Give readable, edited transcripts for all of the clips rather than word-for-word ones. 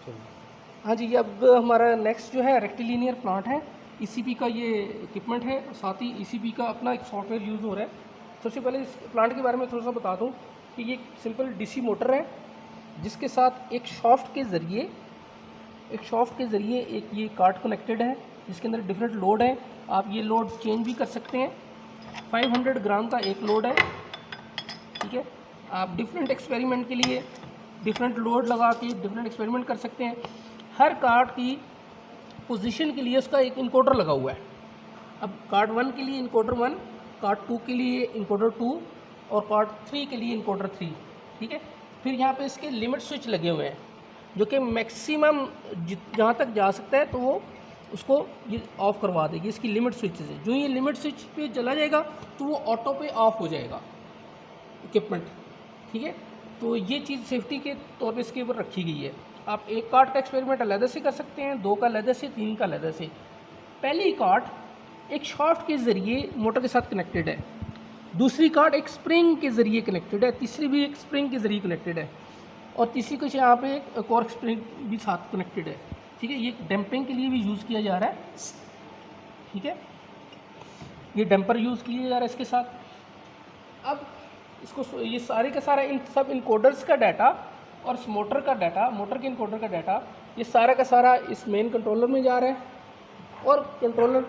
चलिए। हाँ जी, अब हमारा नेक्स्ट जो है रेक्टिलिनियर प्लांट है। ईसीपी का ये इक्विपमेंट है, साथ ही ईसीपी का अपना एक सॉफ्टवेयर यूज़ हो रहा है। सबसे पहले इस प्लांट के बारे में थोड़ा सा बता दूं कि ये सिंपल डीसी मोटर है, जिसके साथ एक शाफ्ट के ज़रिए एक ये कार्ड कनेक्टेड है, जिसके अंदर डिफरेंट लोड है। आप ये लोड चेंज भी कर सकते हैं। 500 ग्राम का एक लोड है, ठीक है। आप डिफरेंट एक्सपेरिमेंट के लिए डिफरेंट लोड लगा के डिफरेंट एक्सपेरिमेंट कर सकते हैं। हर कार्ड की पोजीशन के लिए उसका एक इनकोडर लगा हुआ है। अब कार्ड 1 के लिए इनकोडर 1, कार्ड 2 के लिए इनकोडर 2 और कार्ड 3 के लिए इनकोडर 3, ठीक है। फिर यहाँ पे इसके लिमिट स्विच लगे हुए हैं, जो कि मैक्सिमम जहाँ तक जा सकता है तो वो उसको ये ऑफ़ करवा देगी। इसकी लिमिट स्विच से जो ये लिमिट स्विच पे चला जाएगा तो वो ऑटो पे ऑफ हो जाएगा इक्विपमेंट, ठीक है। तो ये चीज़ सेफ्टी के तौर पे इसके ऊपर रखी गई है। आप एक कार्ड का एक्सपेरिमेंट अलग से कर सकते हैं, 2 का अलग से, 3 का अलग से। पहली कार्ड एक शाफ्ट के ज़रिए मोटर के साथ कनेक्टेड है, दूसरी कार्ड एक स्प्रिंग के ज़रिए कनेक्टेड है, तीसरी भी एक स्प्रिंग के ज़रिए कनेक्टेड है, और तीसरी कुछ यहाँ पे एक कॉर्क स्प्रिंग भी साथ कनेक्टेड है, ठीक है। ये डैम्पिंग के लिए भी यूज़ किया जा रहा है, ठीक है। ये डैम्पर यूज़ किया जा रहा है इसके साथ। अब इसको ये सारे का सारा इन सब इनकोडर्स का डाटा और इस मोटर का डाटा, मोटर के इनकोडर का डाटा, ये सारा का सारा इस मेन कंट्रोलर में जा रहा है, और कंट्रोलर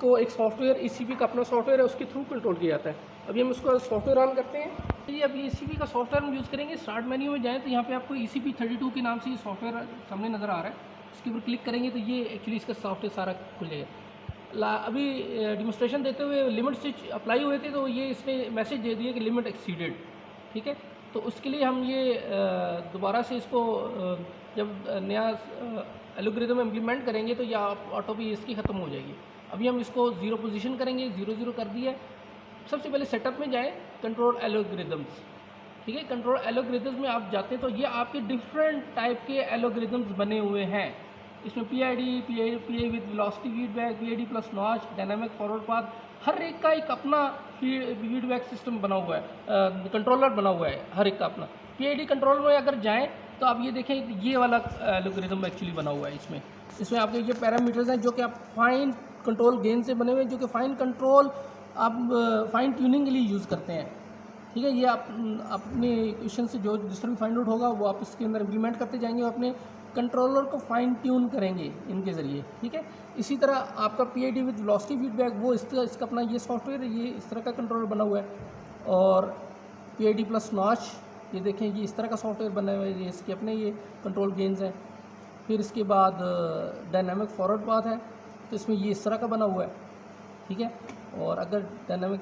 को एक सॉफ्टवेयर ईसीपी का अपना सॉफ्टवेयर है, उसके थ्रू कंट्रोल किया जाता है। अभी हम इसको सॉफ्टवेयर ऑन करते हैं। ये अभी ईसीपी का सॉफ्टवेयर हम यूज़ करेंगे। स्टार्ट मेन्यू में जाएँ तो यहाँ पे आपको ईसीपी 32 के नाम से ये सॉफ्टवेयर सामने नज़र आ रहा है। इसके ऊपर क्लिक करेंगे तो ये एक्चुअली इसका सॉफ्टवेयर सारा खुल जाएगा। अभी डिमोस्ट्रेशन देते हुए लिमिट स्विच अप्लाई हुए थे तो ये इसने मैसेज दे दिया कि लिमिट एक्सीडेड, ठीक है। तो उसके लिए हम ये दोबारा से इसको जब नया एल्गोरिथम इम्प्लीमेंट करेंगे तो ये ऑटो भी इसकी ख़त्म हो जाएगी। अभी हम इसको 0 पोजीशन करेंगे, 0 0 कर दिया। सबसे पहले सेटअप में जाएं, कंट्रोल एल्गोरिथम्स, ठीक है। कंट्रोल एल्गोरिथम्स में आप जाते हैं तो ये आपके डिफरेंट टाइप के एल्गोरिथम्स बने हुए हैं। इसमें PI with velocity feedback, PID plus notch, dynamic forward path, हर एक का एक अपना फीडबैक सिस्टम बना हुआ है, कंट्रोलर बना हुआ है हर एक का अपना। पीआईडी कंट्रोल में अगर जाएं तो आप ये देखें ये वाला एल्गोरिथम एक्चुअली बना हुआ है। इसमें आपके ये पैरामीटर्स हैं जो कि आप फाइन कंट्रोल गेन से बने हुए हैं, जो कि फाइन कंट्रोल आप फाइन ट्यूनिंग के लिए यूज़ करते हैं, ठीक है। ये आप अपने क्वेश्चन से जो जिस तरह फाइंड आउट होगा वो आप इसके अंदर इम्प्लीमेंट करते जाएंगे, अपने कंट्रोलर को फाइन ट्यून करेंगे इनके ज़रिए, ठीक है। इसी तरह आपका पीआईडी विद वेलोसिटी फीडबैक, वो इसका अपना ये सॉफ्टवेयर है, ये इस तरह का कंट्रोलर बना हुआ है। और पीआईडी प्लस नॉच, ये देखें ये इस तरह का सॉफ्टवेयर बना हुआ है, ये इसके अपने ये कंट्रोल गेन्स हैं। फिर इसके बाद डायनामिक फॉरवर्ड पाथ है, तो इसमें ये इस तरह का बना हुआ है, ठीक है। और अगर डायनामिक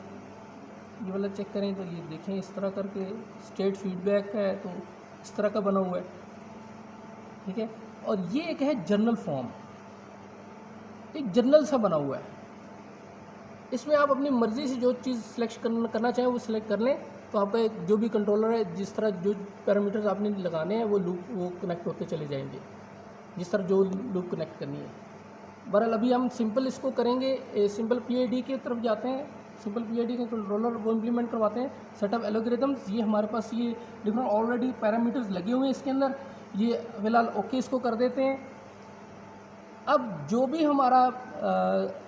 ये वाला चेक करें तो ये देखें इस तरह करके स्टेट फीडबैक है, तो इस तरह का बना हुआ है, ठीक है। और ये एक है जर्नल फॉर्म, एक जर्नल सा बना हुआ है। इसमें आप अपनी मर्ज़ी से जो चीज़ सिलेक्ट करना चाहें वो सिलेक्ट कर लें, तो आपका एक जो भी कंट्रोलर है जिस तरह जो पैरामीटर्स आपने लगाने हैं वो कनेक्ट होते चले जाएंगे, जिस तरह जो लूप कनेक्ट करनी है। बहरहाल अभी हम सिंपल इसको करेंगे, सिंपल पीआईडी की तरफ जाते हैं। सिंपल पीआईडी का कंट्रोलर वो इम्प्लीमेंट करवाते हैं। सेटअप एल्गोरिथम्स, ये हमारे पास ये डिफरेंट ऑलरेडी पैरामीटर्स लगे हुए हैं इसके अंदर, ये फिलहाल ओके इसको कर देते हैं। अब जो भी हमारा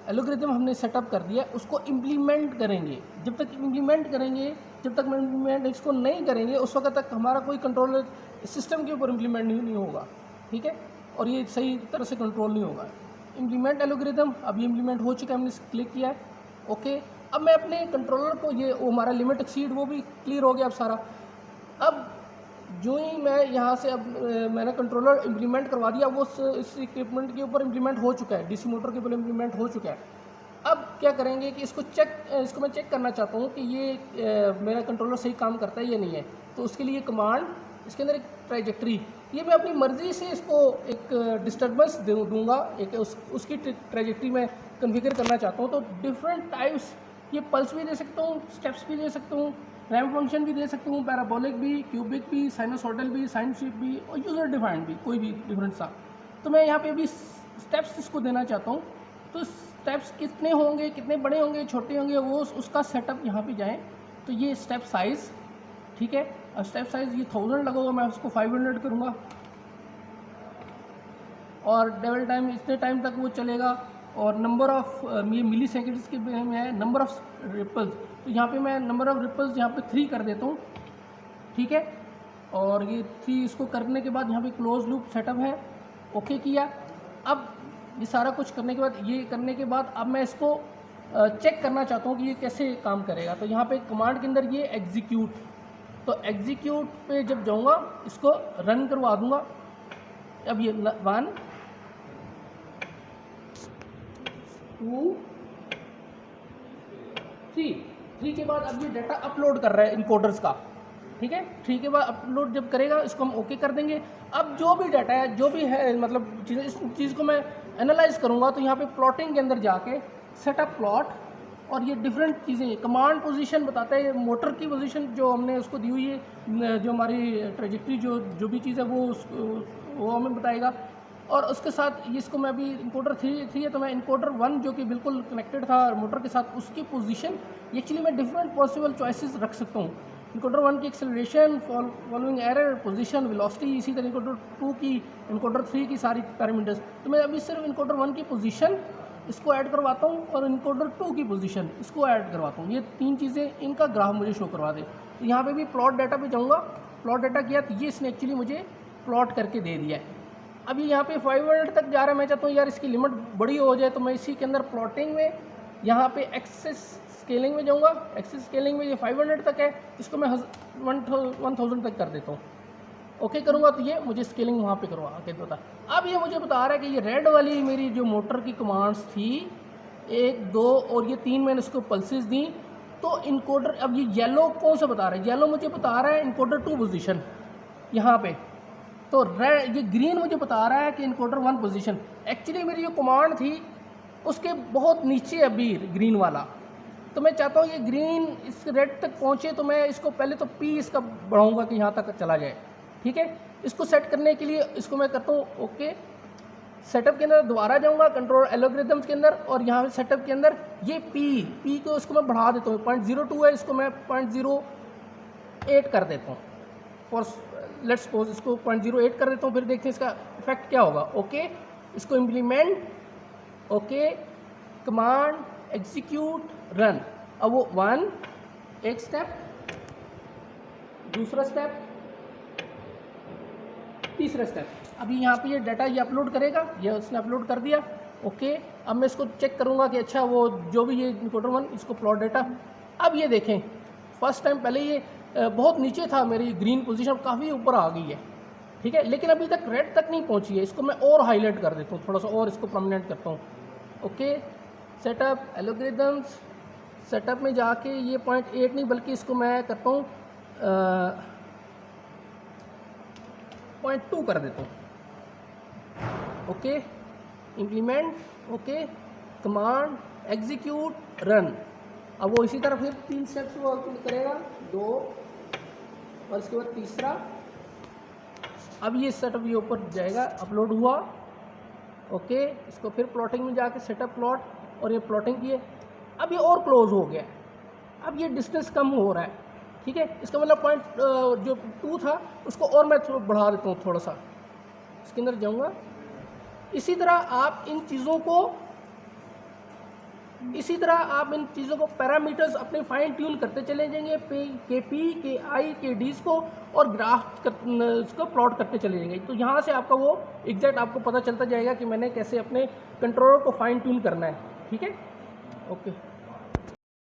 एल्गोरिथम हमने सेटअप कर दिया उसको इम्प्लीमेंट करेंगे। जब तक इम्प्लीमेंट करेंगे, जब तक हम इम्प्लीमेंट इसको नहीं करेंगे उस वक्त तक हमारा कोई कंट्रोलर सिस्टम के ऊपर इम्प्लीमेंट नहीं होगा, ठीक है। और ये सही तरह से कंट्रोल नहीं होगा। इम्प्लीमेंट एल्गोरिथम, अब ये इम्प्लीमेंट हो चुका है, हमने क्लिक किया है, ओके। अब मैं अपने कंट्रोलर को ये वो हमारा लिमिट एक्सीड वो भी क्लियर हो गया अब सारा। अब जो ही मैं यहाँ से अब मैंने कंट्रोलर इम्प्लीमेंट करवा दिया, वो इस इक्विपमेंट के ऊपर इम्प्लीमेंट हो चुका है, डीसी मोटर के ऊपर इम्प्लीमेंट हो चुका है। अब क्या करेंगे कि इसको मैं चेक करना चाहता हूँ कि ये मेरा कंट्रोलर सही काम करता है या नहीं है। तो उसके लिए कमांड, इसके अंदर एक ट्रैजेक्टरी, ये मैं अपनी मर्ज़ी से इसको एक डिस्टर्बेंस दूंगा, एक उसकी ट्रैजेक्टरी में कन्फिगर करना चाहता हूँ। तो डिफरेंट टाइप्स, ये पल्स भी दे सकता हूँ, स्टेप्स भी दे सकता हूँ, रैम्प फंक्शन भी दे सकता हूँ, पैराबोलिक भी, क्यूबिक भी, साइनोसॉइडल भी, साइन शिफ्ट भी, और यूज़र डिफाइंड भी, कोई भी डिफरेंट सा। तो मैं यहाँ पे अभी स्टेप्स इसको देना चाहता हूँ। तो स्टेप्स कितने होंगे, कितने बड़े होंगे, छोटे होंगे, वो उसका सेटअप यहाँ पे जाएँ। तो ये स्टेप साइज़, ठीक है। अब स्टेप साइज़ ये 1000 लगा होगा, मैं उसको 500 करूँगा। और डेवल टाइम इतने टाइम तक वो चलेगा, और नंबर ऑफ ये मिली सेकेंड्स के में है, नंबर ऑफ रिपल्स, तो यहाँ पे मैं नंबर ऑफ रिपल्स यहाँ पे 3 कर देता हूँ, ठीक है। और ये 3 इसको करने के बाद यहाँ पे क्लोज लूप सेटअप है, ओके किया। अब ये सारा कुछ करने के बाद, ये करने के बाद अब मैं इसको चेक करना चाहता हूँ कि ये कैसे काम करेगा। तो यहाँ पे कमांड के अंदर ये एग्जीक्यूट, तो एग्जीक्यूट पे जब जाऊँगा इसको रन करवा दूँगा। अब ये 1 2 3 के बाद अब ये डाटा अपलोड कर रहा है इनकोडर्स का, ठीक है। 3 के बाद अपलोड जब करेगा इसको हम ओके कर देंगे। अब जो भी डाटा है, जो भी है, मतलब चीज़ें, इस चीज़ को मैं एनालाइज करूँगा। तो यहाँ पे प्लॉटिंग के अंदर जाके सेटअप प्लॉट, और ये डिफरेंट चीज़ें, कमांड पोजीशन बताता है, मोटर की पोजीशन जो हमने उसको दी हुई है, जो हमारी ट्रेजेक्ट्री जो भी चीज़ है वो हमें बताएगा। और उसके साथ इसको मैं अभी इनकोडर 3 है, तो मैं इनकोडर 1 जो कि बिल्कुल कनेक्टेड था मोटर के साथ, उसकी पोजीशन एक्चुअली मैं डिफरेंट पॉसिबल चॉइसेस रख सकता हूँ। इनकोडर 1 की acceleration, following error, position, velocity, इसी तरह इनकोडर 2 की, इनकोडर 3 की सारी पैरामीटर्स। तो मैं अभी सिर्फ इनकोडर 1 की पोजीशन इसको ऐड करवाता हूँ, और इनकोडर 2 की पोजीशन इसको ऐड करवाता हूँ। ये 3 चीज़ें, इनका ग्राफ मुझे शो करवा दे। तो यहाँ पे भी प्लॉट डाटा पे जाऊँगा, प्लॉट डाटा किया तो ये इसने एक्चुअली मुझे प्लॉट करके दे दिया है। अभी यहाँ पे 500 तक जा रहा है, मैं चाहता हूँ यार इसकी लिमिट बड़ी हो जाए, तो मैं इसी के अंदर प्लॉटिंग में यहाँ पे एक्सेस स्केलिंग में जाऊँगा। एक्सेस स्केलिंग में ये 500 तक है, इसको मैं 1000 तक कर देता हूँ, ओके करूँगा तो ये मुझे स्केलिंग वहाँ पे करवा के देता। अब ये मुझे बता रहा है कि ये रेड वाली मेरी जो मोटर की कमांड्स थी 1 2 और ये 3 मैंने इसको पल्सेस दी, तो इनकोडर, अब ये येलो कौन सा बता रहा है, येलो मुझे बता रहा है इनकोडर 2 पोजीशन यहाँ पे, तो रेड, ये ग्रीन मुझे बता रहा है कि इनकोडर 1 पोजीशन। एक्चुअली मेरी जो कमांड थी उसके बहुत नीचे अभी ग्रीन वाला, तो मैं चाहता हूँ ये ग्रीन इस रेड तक पहुँचे, तो मैं इसको पहले तो पी इसका बढ़ाऊँगा कि यहाँ तक चला जाए, ठीक है। इसको सेट करने के लिए इसको मैं करता हूँ ओके। सेटअप के अंदर दोबारा जाऊँगा, कंट्रोल एल्गोरिथम्स के अंदर, और यहाँ पे सेटअप के अंदर ये पी को इसको मैं बढ़ा देता हूँ, 0.02 है, इसको मैं 0.08 कर देता हूँ। फॉर लेट्स सपोज इसको 0.08 कर देता हूँ, फिर देखते हैं इसका इफेक्ट क्या होगा। ओके, इसको implement, okay, command, execute, run. अब वो 1 एक स्टेप, दूसरा स्टेप, तीसरा स्टेप। अभी यहाँ पे ये डाटा ये अपलोड करेगा, ये उसने अपलोड कर दिया, ओके। अब मैं इसको चेक करूँगा कि अच्छा वो जो भी ये इनकोडर 1 इसको प्लॉट डाटा। अब ये देखें, फर्स्ट टाइम पहले ये बहुत नीचे था, मेरी ग्रीन पोजीशन काफ़ी ऊपर आ गई है, ठीक है, लेकिन अभी तक रेड तक नहीं पहुँची है। इसको मैं और हाईलाइट कर देता हूँ, थोड़ा सा और इसको प्रोमिनेंट करता हूँ। ओके, सेटअप, एल्गोरिथम्स, सेटअप में जाके ये 0.8 नहीं बल्कि इसको मैं करता हूँ 0.2 कर देता हूँ। Okay, implement, okay, command, execute, run. अब वो इसी तरह फिर 3 स्टेप्स वो करेगा, 2 और इसके बाद तीसरा। अब ये सेटअप ये ऊपर जाएगा, अपलोड हुआ, ओके। इसको फिर प्लॉटिंग में जाके सेटअप प्लॉट, और ये प्लॉटिंग किए। अब ये और क्लोज हो गया, अब ये डिस्टेंस कम हो रहा है, ठीक है। इसका मतलब पॉइंट जो 2 था उसको और मैं थोड़ा बढ़ा देता हूँ, थोड़ा सा इसके अंदर जाऊँगा। इसी तरह आप इन चीज़ों को पैरामीटर्स अपने फाइन ट्यून करते चले जाएंगे, के पी, के आई, के डीज को, और ग्राफ उसको प्लॉट करते चले जाएंगे। तो यहाँ से आपका वो एग्जैक्ट आपको पता चलता जाएगा कि मैंने कैसे अपने कंट्रोलर को फाइन ट्यून करना है, ठीक है। ओके।